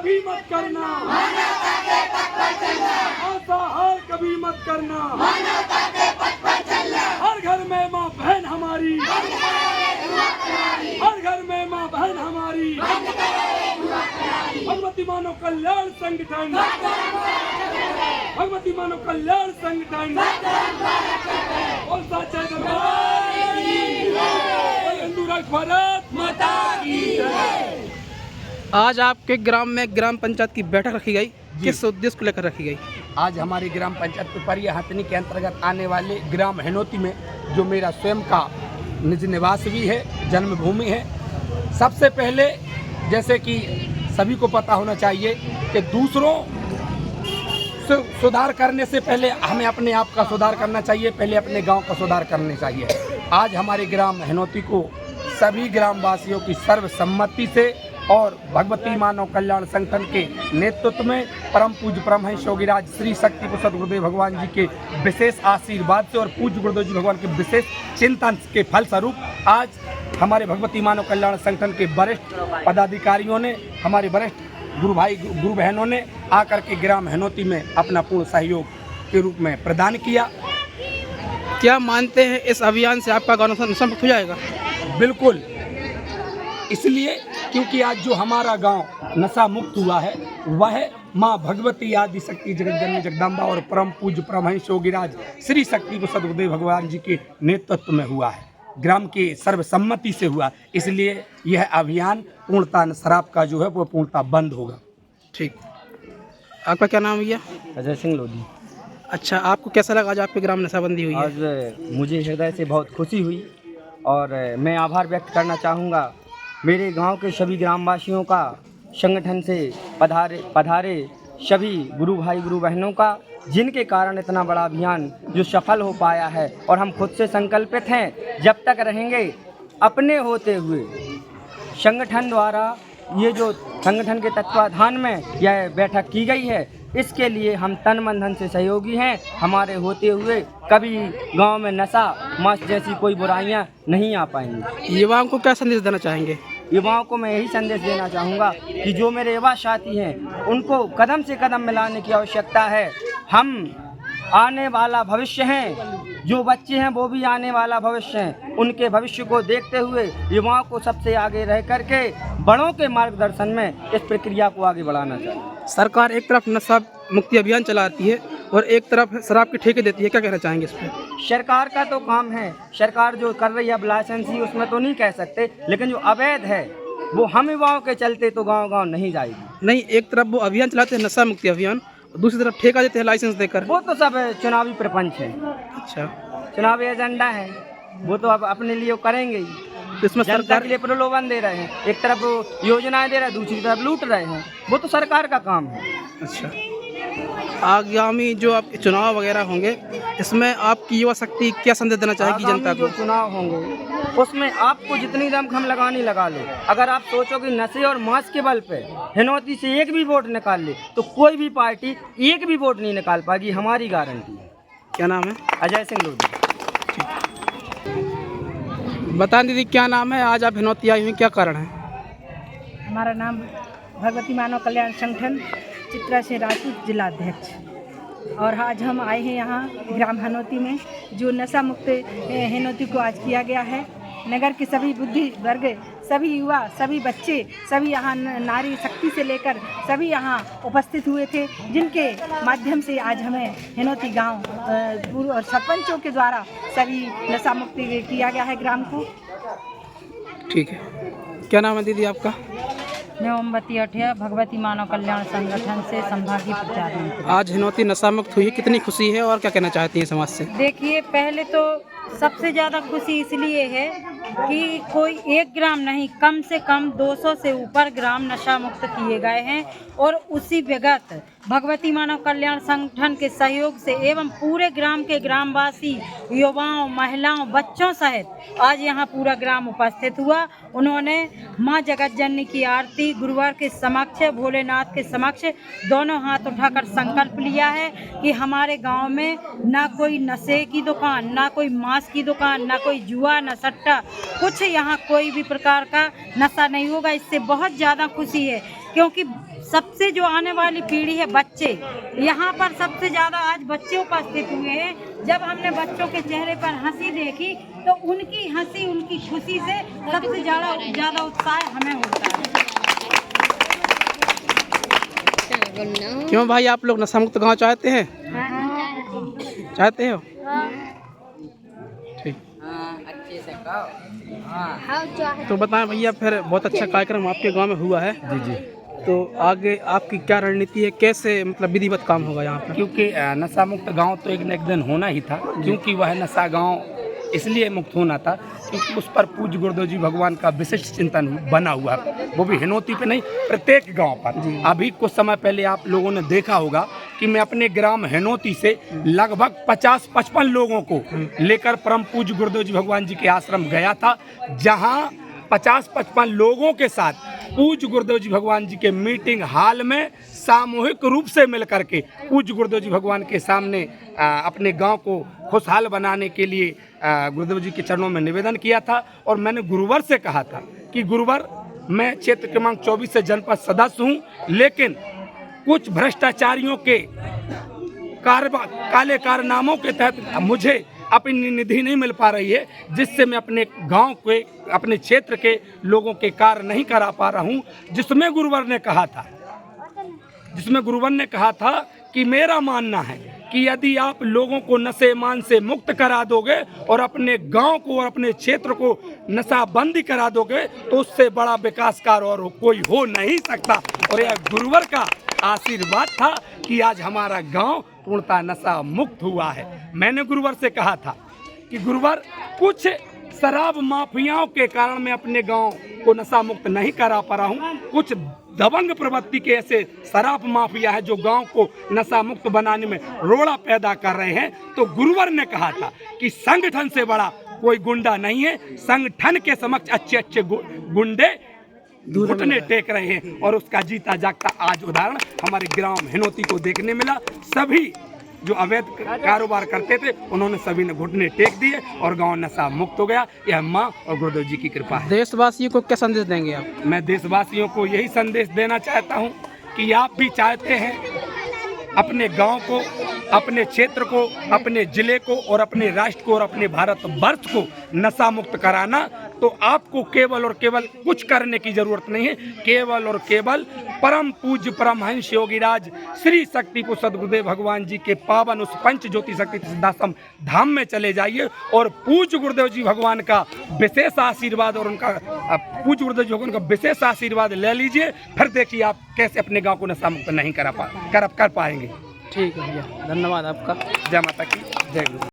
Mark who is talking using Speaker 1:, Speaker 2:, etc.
Speaker 1: कभी मत करना,
Speaker 2: मानवता के पथ पर चलना,
Speaker 1: मांसाहार कभी मत करना,
Speaker 2: मानवता के पथ पर चलना,
Speaker 1: हर घर में माँ बहन हमारी,
Speaker 2: बंद करो ये धुआं करारी,
Speaker 1: हर घर में माँ बहन हमारी,
Speaker 2: बंद करो ये धुआं करारी,
Speaker 1: भगवती मानव कल्याण संगठन, भगवती मानव कल्याण संगठन, और साचे दरबार की जय, और हिंदू राष्ट्र भारत माता की जय।
Speaker 3: आज आपके ग्राम में ग्राम पंचायत की बैठक रखी गई, किस उद्देश्य को लेकर रखी गई?
Speaker 4: आज हमारी ग्राम पंचायत पिपरिया हथनी के अंतर्गत आने वाले ग्राम हिनौती में जो मेरा स्वयं का निज निवास भी है, जन्मभूमि है। सबसे पहले जैसे कि सभी को पता होना चाहिए कि दूसरों से सुधार करने से पहले हमें अपने आप का सुधार करना चाहिए, पहले अपने गांव का सुधार करना चाहिए। आज हमारे ग्राम हिनौती को सभी ग्रामवासियों की सर्वसम्मति से और भगवती मानव कल्याण संगठन के नेतृत्व में परम पूज्य परमहंस योगीराज श्री शक्ति प्रसाद गुरुदेव भगवान जी के विशेष आशीर्वाद से और पूज्य गुरुदेव जी भगवान के विशेष चिंतन के फलस्वरूप आज हमारे भगवती मानव कल्याण संगठन के वरिष्ठ पदाधिकारियों ने, हमारे वरिष्ठ गुरु भाई गुरु बहनों ने आकर के ग्राम हिनौती में अपना पूर्ण सहयोग के रूप में प्रदान किया।
Speaker 3: क्या मानते हैं इस अभियान से आपका गाँव नशा मुक्त हो जाएगा?
Speaker 4: बिल्कुल, इसलिए क्योंकि आज जो हमारा गांव नशा मुक्त हुआ है वह माँ भगवती आदि शक्ति जगत जननी जगदम्बा और परम पूज्य परमहंस योगीराज श्री शक्ति प्रसाद गुरुदेव भगवान जी के नेतृत्व में हुआ है, ग्राम की सर्वसम्मति से हुआ। इसलिए यह अभियान पूर्णतः शराब का जो है वो पूर्णतः बंद होगा।
Speaker 3: ठीक, आपका क्या नाम है?
Speaker 5: अजय सिंह लोधी।
Speaker 3: अच्छा, आपको कैसा लगा आज आपके ग्राम नशाबंदी हुई है?
Speaker 5: आज मुझे हृदय से बहुत खुशी हुई और मैं आभार व्यक्त करना चाहूँगा मेरे गांव के सभी ग्रामवासियों का, संगठन से पधारे सभी गुरु भाई गुरु बहनों का, जिनके कारण इतना बड़ा अभियान जो सफल हो पाया है। और हम खुद से संकल्पित हैं जब तक रहेंगे अपने होते हुए संगठन द्वारा ये जो संगठन के तत्वाधान में यह बैठक की गई है, इसके लिए हम तन मन धन से सहयोगी हैं। हमारे होते हुए कभी गांव में नशा मस्त जैसी कोई बुराइयां नहीं आ पाएंगी।
Speaker 3: युवाओं को क्या संदेश देना चाहेंगे?
Speaker 5: युवाओं को मैं यही संदेश देना चाहूँगा कि जो मेरे युवा साथी हैं उनको कदम से कदम मिलाने की आवश्यकता है। हम आने वाला भविष्य हैं, जो बच्चे हैं वो भी आने वाला भविष्य हैं। उनके भविष्य को देखते हुए युवाओं को सबसे आगे रह करके बड़ों के मार्गदर्शन में इस प्रक्रिया को आगे बढ़ाना चाहिए।
Speaker 3: सरकार एक तरफ नशा मुक्ति अभियान चलाती है और एक तरफ शराब के ठेके देती है, क्या कहना चाहेंगे इस पर?
Speaker 5: सरकार का तो काम है, सरकार जो कर रही है अब लाइसेंसी उसमें तो नहीं कह सकते, लेकिन जो अवैध है वो हम युवाओं के चलते तो गांव-गांव नहीं जाएगी।
Speaker 3: नहीं, एक तरफ वो अभियान चलाते हैं नशा मुक्ति अभियान, दूसरी तरफ ठेका देते हैं लाइसेंस देकर।
Speaker 5: वो तो सब चुनावी प्रपंच है।
Speaker 3: अच्छा,
Speaker 5: चुनावी एजेंडा है, वो तो अब अपने लिए करेंगे ही।
Speaker 3: तो इसमें
Speaker 5: जनता
Speaker 3: सरकार
Speaker 5: के लिए प्रलोभन दे रहे हैं, एक तरफ योजनाएं दे रहे हैं, दूसरी तरफ लूट रहे हैं। वो तो सरकार का काम है।
Speaker 3: अच्छा, आगामी जो आपके चुनाव वगैरह होंगे इसमें आपकी युवा शक्ति क्या संदेश देना चाहेगी जनता
Speaker 5: आगामी
Speaker 3: को?
Speaker 5: जो चुनाव होंगे उसमें आपको जितनी दमखम लगानी लगा लो। अगर आप सोचो कि नशे और मांस के बल पे हिनौती से एक भी वोट निकाल ले तो कोई भी पार्टी एक भी वोट नहीं निकाल पाएगी, हमारी गारंटी है।
Speaker 3: क्या नाम है?
Speaker 5: अजय सिंह लोधी।
Speaker 3: बताएं दीदी, क्या नाम है? आज आप हिनौती आई हुई, क्या कारण है?
Speaker 6: हमारा नाम भगवती मानव कल्याण संगठन चित्रा सिंह राजपूत, जिला अध्यक्ष। और आज हम आए हैं यहाँ ग्राम हिनौती में, जो नशा मुक्त हिनौती को आज किया गया है। नगर के सभी बुद्धि वर्ग, सभी युवा, सभी बच्चे, सभी यहाँ नारी शक्ति से लेकर सभी यहाँ उपस्थित हुए थे, जिनके माध्यम से आज हमें हिनौती गांव और सरपंचों के द्वारा सभी नशा मुक्त किया गया है ग्राम को।
Speaker 3: ठीक है, क्या नाम है दीदी आपका?
Speaker 6: मैं ओमवती अठिया, भगवती मानव कल्याण संगठन से संभागीय प्रचार मंत्री।
Speaker 3: आज हिनौती नशा मुक्त हुई है, कितनी खुशी है और क्या कहना चाहती हैं समाज से?
Speaker 6: देखिए, पहले तो सबसे ज़्यादा खुशी इसलिए है कि कोई एक ग्राम नहीं, कम से कम 200 से ऊपर ग्राम नशा मुक्त किए गए हैं। और उसी विगत भगवती मानव कल्याण संगठन के सहयोग से एवं पूरे ग्राम के ग्रामवासी, युवाओं, महिलाओं, बच्चों सहित आज यहाँ पूरा ग्राम उपस्थित हुआ। उन्होंने माँ जगत जननी की आरती गुरुवार के समक्ष, भोलेनाथ के समक्ष दोनों हाथ उठाकर संकल्प लिया है कि हमारे गांव में ना कोई नशे की दुकान, ना कोई मांस की दुकान, ना कोई जुआ, ना सट्टा, कुछ यहाँ कोई भी प्रकार का नशा नहीं होगा। इससे बहुत ज़्यादा खुशी है, क्योंकि सबसे जो आने वाली पीढ़ी है बच्चे, यहाँ पर सबसे ज़्यादा आज बच्चे उपस्थित हुए हैं। जब हमने बच्चों के चेहरे पर हंसी देखी तो उनकी हंसी, उनकी खुशी से सबसे ज़्यादा उत्साह हमें होता है।
Speaker 3: क्यों भाई, आप लोग नशा मुक्त गाँव चाहते हैं? चाहते हो? ठीक। तो बताएं भैया, फिर बहुत अच्छा कार्यक्रम आपके गांव में हुआ है।
Speaker 4: जी जी।
Speaker 3: तो आगे आपकी क्या रणनीति है, कैसे मतलब विधिवत काम होगा यहाँ पर?
Speaker 4: क्योंकि नशा मुक्त गांव तो एक न एक दिन होना ही था, क्योंकि वह नशा गांव इसलिए मुक्त होना था क्योंकि उस पर पूज्य गुरुदेव जी भगवान का विशिष्ट चिंतन बना हुआ है, वो भी हिनोती पे नहीं, प्रत्येक गांव पर। अभी कुछ समय पहले आप लोगों ने देखा होगा कि मैं अपने ग्राम हिनोती से लगभग 50-55 लोगों को लेकर परम पूज्य गुरुदेव जी भगवान जी के आश्रम गया था, जहां 50-55 लोगों के साथ पूज्य गुरुदेव जी भगवान जी के मीटिंग हॉल में सामूहिक रूप से मिल करके पूज्य गुरुदेव जी भगवान के सामने अपने गांव को खुशहाल बनाने के लिए गुरुदेव जी के चरणों में निवेदन किया था। और मैंने गुरुवर से कहा था कि गुरुवर, मैं क्षेत्र क्रमांक 24 से जनपद सदस्य हूं, लेकिन कुछ भ्रष्टाचारियों के काले कारनामों के तहत मुझे अपनी निधि नहीं मिल पा रही है, जिससे मैं अपने गांव के, अपने क्षेत्र के लोगों के कार्य नहीं करा पा रहा हूं। जिसमें गुरुवर ने कहा था कि मेरा मानना है कि यदि आप लोगों को नशे मान से मुक्त करा दोगे और अपने गांव को और अपने क्षेत्र को नशाबंदी करा दोगे तो उससे बड़ा विकास कार्य और कोई हो नहीं सकता। और यह गुरुवर का आशीर्वाद था कि आज हमारा गांव पूर्णतः नशा मुक्त हुआ है। मैंने गुरुवर से कहा था कि गुरुवर, कुछ शराब माफियाओं के कारण मैं अपने गांव को नशा मुक्त नहीं करा पा रहा हूं। कुछ दबंग प्रवृत्ति के ऐसे शराब माफिया है जो गांव को नशा मुक्त बनाने में रोड़ा पैदा कर रहे हैं। तो गुरुवर ने कहा था कि संगठन से बड़ा कोई गुंडा नहीं है, संगठन के समक्ष अच्छे अच्छे गुंडे घुटने टेक रहे हैं। और उसका जीता जागता आज उदाहरण हमारे ग्राम हिनोती को देखने मिला। सभी जो अवैध कारोबार करते थे उन्होंने सभी ने घुटने टेक दिए और गांव नशा मुक्त हो गया। यह माँ और गुरुदेव जी की कृपा है।
Speaker 3: देशवासियों को क्या संदेश देंगे आप?
Speaker 4: मैं देशवासियों को यही संदेश देना चाहता हूं कि आप भी चाहते हैं अपने गांव को, अपने क्षेत्र को, अपने जिले को और अपने राष्ट्र को और अपने भारत वर्ष को नशा मुक्त कराना, तो आपको केवल और केवल कुछ करने की जरूरत नहीं है। केवल और केवल परम पूज्य परमहंस योगीराज श्री शक्ति को सद्गुरुदेव भगवान जी के पावन उस पंच ज्योति शक्ति सिद्धाश्रम धाम में चले जाइए और पूज्य गुरुदेव जी भगवान का विशेष आशीर्वाद और उनका पूज्य गुरुदेव जी भगवान का विशेष आशीर्वाद ले लीजिए। फिर देखिए आप कैसे अपने गाँव को नशा मुक्त नहीं कर पाएंगे।
Speaker 3: ठीक है भैया, धन्यवाद आपका।
Speaker 4: जय माता की जय गुरु।